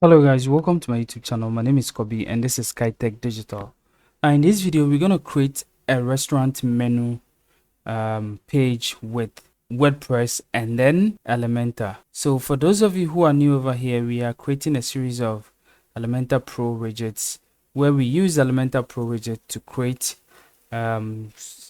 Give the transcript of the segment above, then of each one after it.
Hello guys, welcome to my YouTube channel. My name is Kobe and this is Kaetech Digital. In this video, we're going to create a restaurant menu page with WordPress and then Elementor. So for those of you who are new over here, we are creating a series of Elementor Pro widgets where we use Elementor Pro widget to create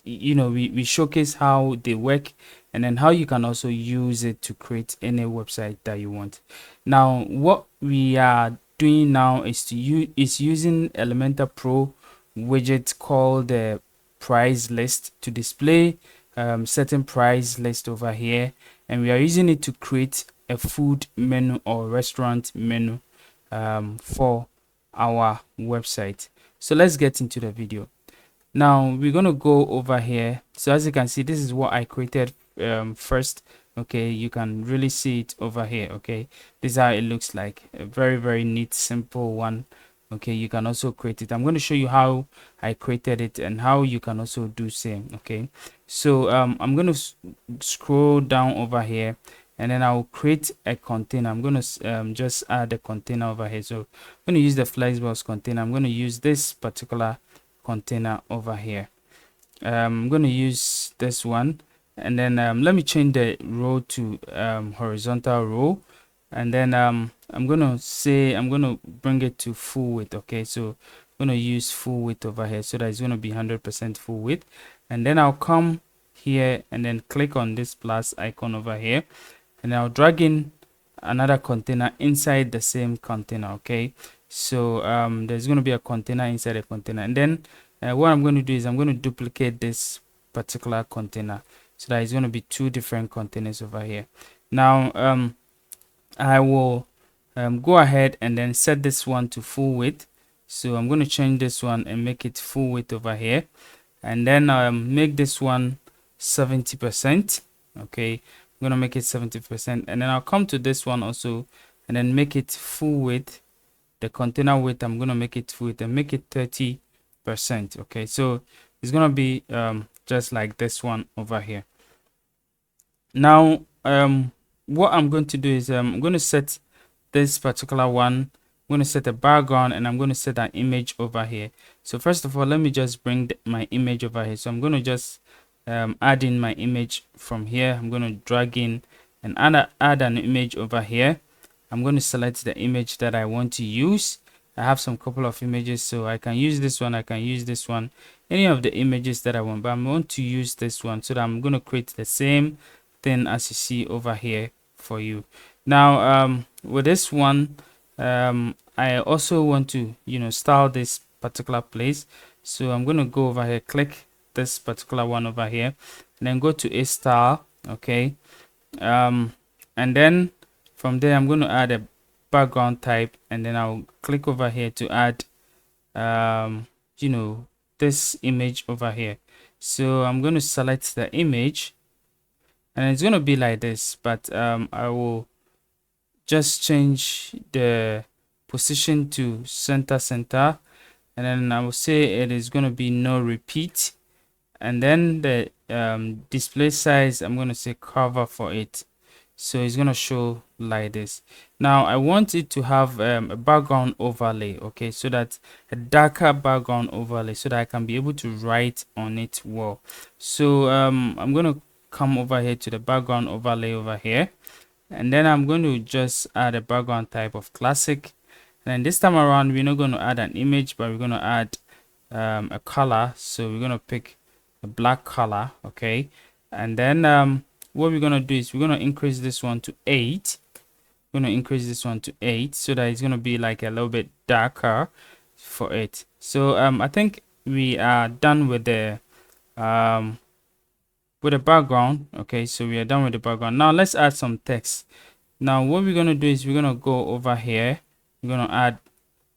we showcase how they work and then how you can also use it to create any website that you want. Now what we are doing now is using Elementor Pro widget called the price list to display certain price list over here, and we are using it to create a food menu or restaurant menu for our website. So let's get into the video. Now we're going to go over here. So as you can see, this is what I created first. Okay, you can really see it over here. Okay, this is how it looks like, a very neat, simple one. Okay, you can also create it. I'm going to show you how I created it and how you can also do same. Okay, so I'm going to scroll down over here and then I'll create a container. I'm going to just add a container over here. So I'm going to use the Flexbox container. I'm going to use this particular container over here. I'm going to use this one, and then let me change the row to horizontal row, and then I'm going to bring it to full width. Okay, so I'm going to use full width over here so that it's going to be 100% full width, and then I'll come here and then click on this plus icon over here, and I'll drag in another container inside the same container. Okay, so there's going to be a container inside a container, and then what I'm going to do is I'm going to duplicate this particular container so that it's going to be two different containers over here. Now I will go ahead and then set this one to full width. So I'm going to change this one and make it full width over here, and then make this one 70%. Okay, I'm going to make it 70%, and then I'll come to this one also and then make it full width. The container width, I'm going to make it full width and make it 30%. Okay, so it's going to be just like this one over here. Now what I'm going to do is I'm going to set this particular one. I'm going to set a background and I'm going to set an image over here. So first of all, let me just bring my image over here. So I'm going to just add in my image from here. I'm going to drag in and add an image over here. I'm going to select the image that I want to use. I have some couple of images, so I can use this one, I can use this one, any of the images that I want, but I'm going to use this one so that I'm going to create the same thing as you see over here for you. Now with this one, I also want to style this particular place. So I'm going to go over here, click this particular one over here, and then go to a style. Okay, and then from there I'm going to add a background type, and then I'll click over here to add this image over here. So I'm going to select the image and it's going to be like this, but I will just change the position to center, and then I will say it is going to be no repeat, and then the display size, I'm going to say cover for it. So it's going to show like this. Now I want it to have a background overlay. Okay, so that a darker background overlay so that I can be able to write on it well. So I'm going to come over here to the background overlay over here, and then I'm going to just add a background type of classic. And this time around we're not going to add an image, but we're going to add a color. So we're going to pick a black color. Okay, and then what we're going to do is we're going to increase this one to 8. We're going to increase this one to 8 so that it's going to be like a little bit darker for it. So I think we are done with the background. Okay, so we are done with the background. Now let's add some text. Now what we're going to do is we're going to go over here. We're going to add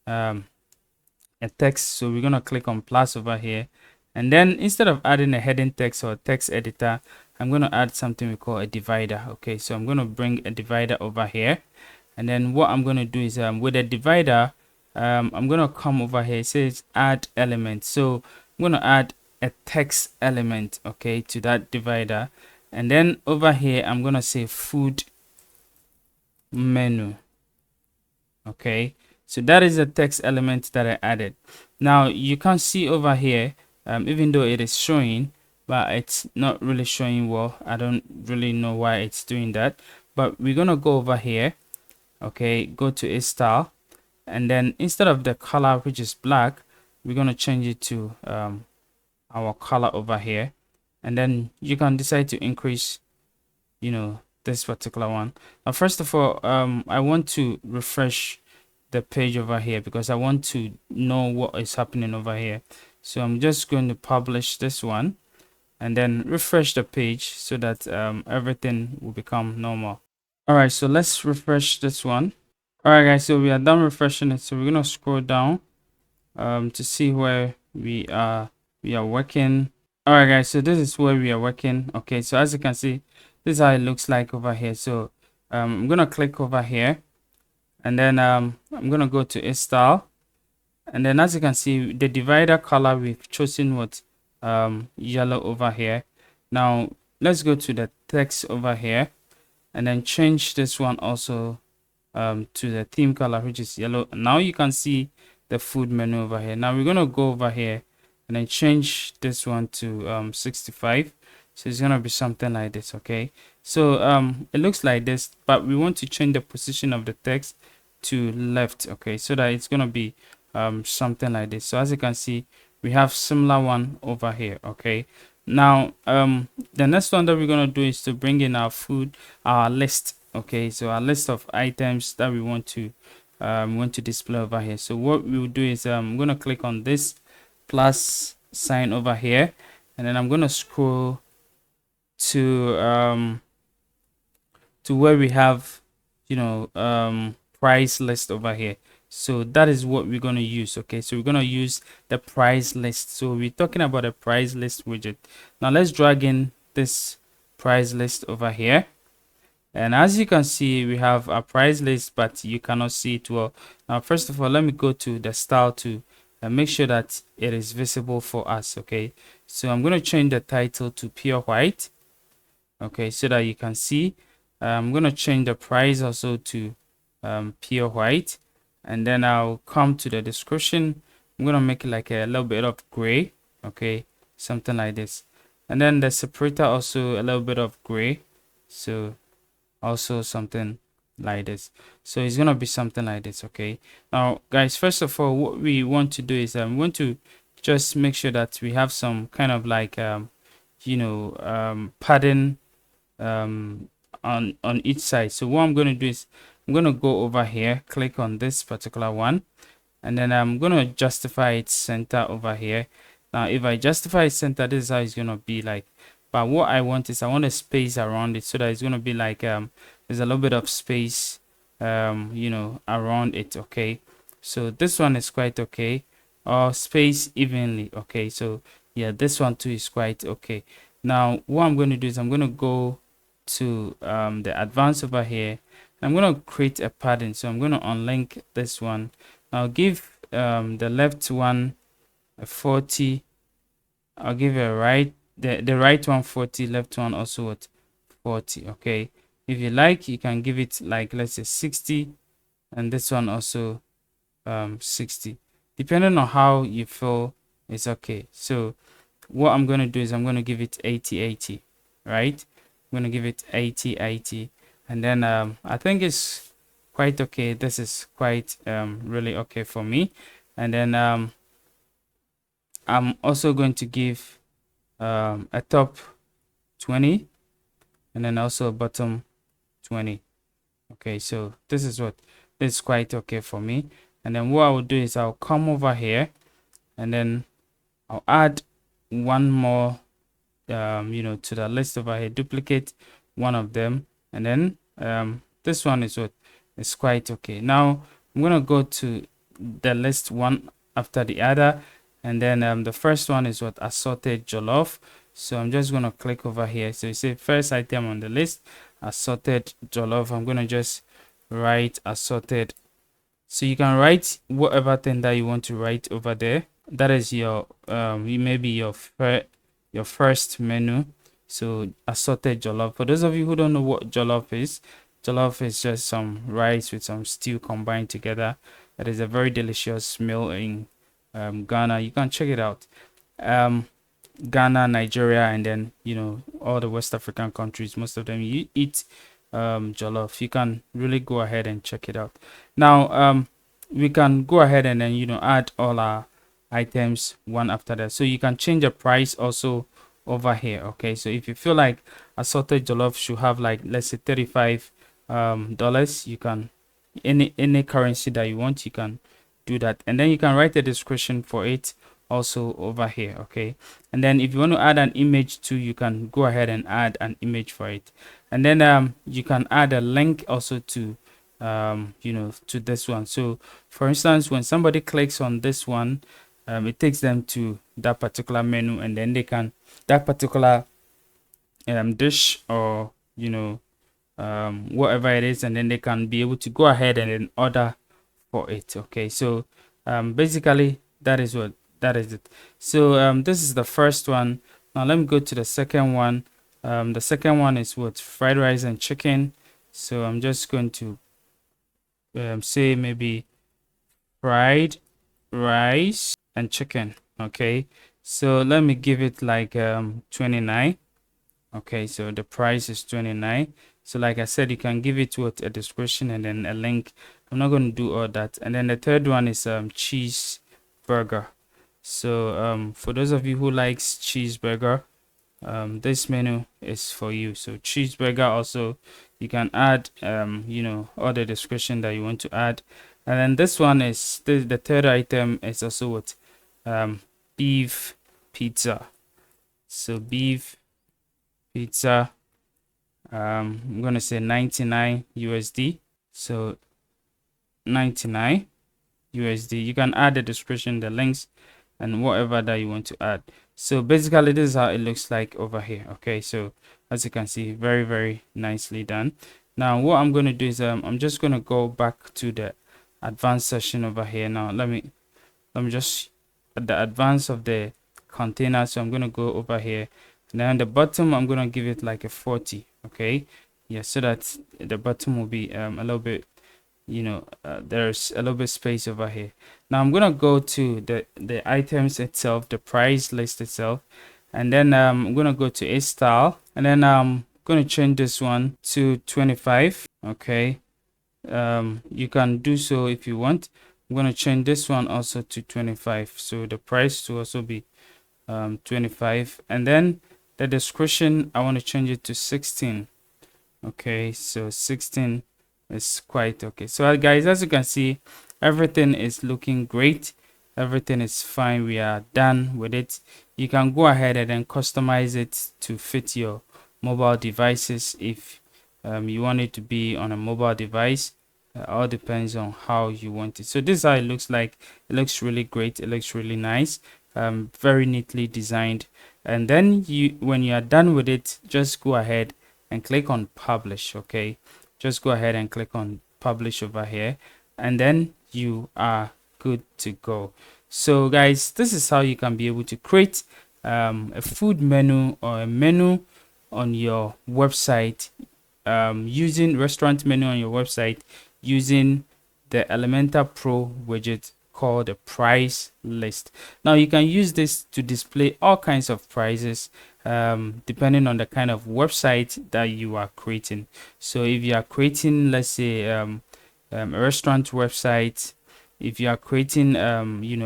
a text. So we're going to click on plus over here, and then instead of adding a heading text or text editor, I'm going to add something we call a divider. Okay, so I'm going to bring a divider over here, and then what I'm going to do is with a divider, I'm going to come over here. It says add element, so I'm going to add a text element, okay, to that divider, and then over here I'm going to say food menu. Okay, so that is a text element that I added. Now you can see over here, even though it is showing, but it's not really showing well. I don't really know why it's doing that, but we're gonna go over here. Okay, go to a style, and then instead of the color, which is black, we're gonna change it to our color over here, and then you can decide to increase, this particular one. Now first of all, I want to refresh the page over here because I want to know what is happening over here. So I'm just going to publish this one and then refresh the page so that everything will become normal. All right, so let's refresh this one. All right guys, so we are done refreshing it, so we're gonna scroll down to see where we are working. All right guys, so this is where we are working. Okay, so as you can see, this is how it looks like over here. So I'm gonna click over here, and then I'm gonna go to a style, and then as you can see, the divider color, we've chosen what yellow over here. Now let's go to the text over here and then change this one also to the theme color, which is yellow. Now you can see the food menu over here. Now we're gonna go over here and then change this one to 65. So it's gonna be something like this. Okay, so it looks like this, but we want to change the position of the text to left. Okay, so that it's gonna be something like this. So as you can see, we have similar one over here. Okay, now the next one that we're gonna do is to bring in our food, our list. Okay, so our list of items that we want to display over here. So what we will do is I'm gonna click on this plus sign over here, and then I'm gonna scroll to where we have price list over here. So that is what we're going to use. Okay, so we're going to use the price list. So we're talking about a price list widget. Now let's drag in this price list over here, and as you can see, we have a price list, but you cannot see it well. Now first of all, let me go to the style to make sure that it is visible for us. Okay, so I'm going to change the title to pure white. Okay, so that you can see. I'm going to change the price also to pure white, and then I'll come to the description. I'm going to make it like a little bit of gray. Okay, something like this, and then the separator also a little bit of gray, so also something like this. So it's going to be something like this. Okay, now guys, first of all, what we want to do is we want to just make sure that we have some kind of like padding on each side. So what I'm going to do is I'm going to go over here, click on this particular one, and then I'm going to justify its center over here. Now if I justify its center, this is how it's going to be like. But what I want is I want a space around it so that it's going to be like there's a little bit of space around it. Okay, so this one is quite okay, or space evenly. Okay, so yeah, this one too is quite okay. Now what I'm going to do is I'm going to go to the advanced over here. I'm going to create a padding, so I'm going to unlink this one. I'll give the left one a 40. I'll give a right, the right one 40, left one also what 40. Okay, if you like, you can give it like, let's say 60, and this one also 60, depending on how you feel it's okay. So what I'm going to do is I'm going to give it 80-80, right? I'm going to give it 80-80, and then I think it's quite okay. This is quite really okay for me. And then I'm also going to give a top 20 and then also a bottom 20. Okay, so this is quite okay for me. And then what I will do is I'll come over here, and then I'll add one more to the list over here, duplicate one of them, and then this one is what is quite okay. Now I'm gonna go to the list one after the other, and then the first one is what assorted jollof. So I'm just gonna click over here. So you see first item on the list, assorted jollof. I'm gonna just write assorted. So you can write whatever thing that you want to write over there. That is your maybe your first menu. So assorted jollof. For those of you who don't know what jollof is, Jollof is just some rice with some stew combined together. It is a very delicious meal in Ghana. You can check it out. Um, Ghana, Nigeria, and then all the West African countries. Most of them you eat jollof. You can really go ahead and check it out. Now we can go ahead and then add all our items one after that. So you can change the price also over here. Okay, so if you feel like assorted jollof should have like, let's say, $35 dollars, you can any currency that you want, you can do that, and then you can write a description for it also over here. Okay, and then if you want to add an image too, you can go ahead and add an image for it, and then you can add a link also to to this one. So for instance, when somebody clicks on this one, it takes them to that particular menu, and then they can that particular dish, or whatever it is, and then they can be able to go ahead and then order for it. Okay, so basically that is it. So this is the first one. Now let me go to the second one. The second one is what? Fried rice and chicken. So I'm just going to say maybe fried rice and chicken. Okay, so let me give it like 29. Okay, so the price is 29. So like I said, you can give it what, a description and then a link. I'm not going to do all that. And then the third one is cheeseburger. So for those of you who likes cheeseburger, this menu is for you. So cheeseburger, also you can add all the description that you want to add. And then this one is the third item is also what, beef pizza. So beef pizza, I'm gonna say 99 USD. So 99 USD. You can add the description, the links, and whatever that you want to add. So basically this is how it looks like over here. Okay, so as you can see, very, very nicely done. Now what I'm going to do is I'm just going to go back to the advanced section over here. Now let me just at the advance of the container. So I'm going to go over here, and then the bottom I'm going to give it like a 40. Okay, yeah, so that the bottom will be a little bit, there's a little bit space over here. Now I'm gonna go to the items itself, the price list itself, and then I'm gonna go to a style, and then I'm gonna change this one to 25. Okay, you can do so if you want. I'm gonna change this one also to 25, so the price to also be 25, and then the description I want to change it to 16. Okay, so 16 is quite okay. So guys, as you can see, everything is looking great, everything is fine. We are done with it. You can go ahead and then customize it to fit your mobile devices. If you want it to be on a mobile device, all depends on how you want it. So this is how it looks like. It looks really great, it looks really nice, very neatly designed. And then when you are done with it, just go ahead and click on publish. Okay, just go ahead and click on publish over here, and then you are good to go. So guys, this is how you can be able to create a food menu or a menu on your website, using restaurant menu on your website using the Elementor Pro widget called the price list. Now you can use this to display all kinds of prices depending on the kind of website that you are creating. So if you are creating, let's say a restaurant website, if you are creating a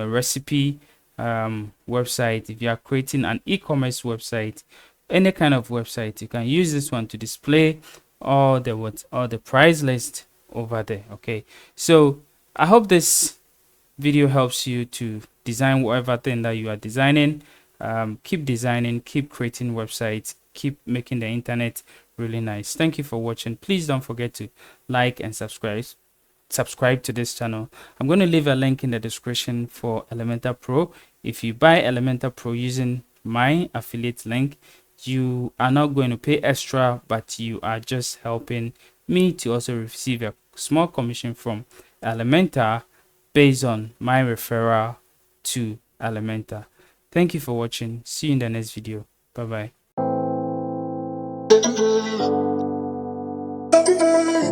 recipe website, if you are creating an e-commerce website, any kind of website, you can use this one to display all the price list over there. Okay, so I hope this video helps you to design whatever thing that you are designing. Keep designing, keep creating websites, keep making the internet really nice. Thank you for watching. Please don't forget to like and subscribe to this channel. I'm going to leave a link in the description for Elementor Pro. If you buy Elementor Pro using my affiliate link, you are not going to pay extra, but you are just helping me to also receive a small commission from Elementor based on my referral to Elementor. Thank you for watching. See you in the next video. Bye bye.